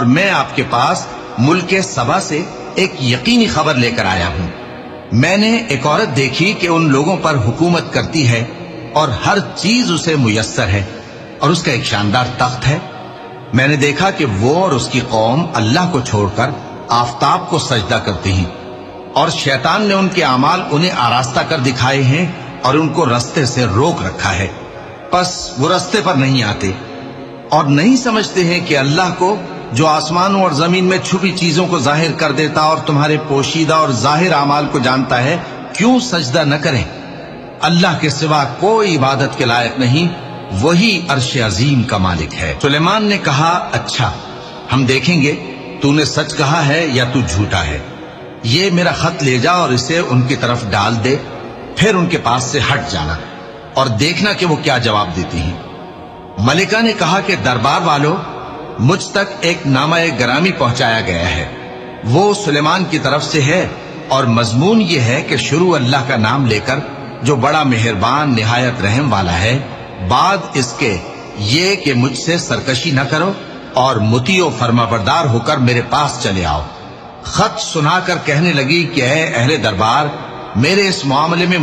اور میں آپ کے پاس ملک سبا سے ایک یقینی خبر لے کر آیا ہوں۔ میں نے ایک عورت دیکھی کہ ان لوگوں پر حکومت کرتی ہے اور ہر چیز اسے میسر ہے، اور اس کا ایک شاندار تخت ہے۔ میں نے دیکھا کہ وہ اور اس کی قوم اللہ کو چھوڑ کر آفتاب کو سجدہ کرتی ہیں، اور شیطان نے ان کے اعمال انہیں آراستہ کر دکھائے ہیں اور ان کو رستے سے روک رکھا ہے، پس وہ رستے پر نہیں آتے اور نہیں سمجھتے ہیں کہ اللہ کو جو آسمانوں اور زمین میں چھپی چیزوں کو ظاہر کر دیتا اور تمہارے پوشیدہ اور ظاہر اعمال کو جانتا ہے، کیوں سجدہ نہ کریں؟ اللہ کے سوا کوئی عبادت کے لائق نہیں، وہی عرش عظیم کا مالک ہے۔ سلیمان نے کہا، اچھا ہم دیکھیں گے تو نے سچ کہا ہے یا تو جھوٹا ہے۔ یہ میرا خط لے جا اور اسے ان کی طرف ڈال دے، پھر ان کے پاس سے ہٹ جانا اور دیکھنا کہ وہ کیا جواب دیتی ہیں۔ ملکہ نے کہا کہ دربار والو، مجھ تک ایک نامہ گرامی پہنچایا گیا ہے، وہ سلیمان کی طرف سے ہے، اور مضمون یہ ہے کہ شروع اللہ کا نام لے کر جو بڑا مہربان نہایت رحم والا ہے، بعد اس کے یہ کہ مجھ سے سرکشی نہ کرو اور مطیع و فرما بردار ہو کر میرے پاس چلے آؤ۔ خط سنا کر کہنے لگی کہ اے اہل دربار، میرے اس معاملے میں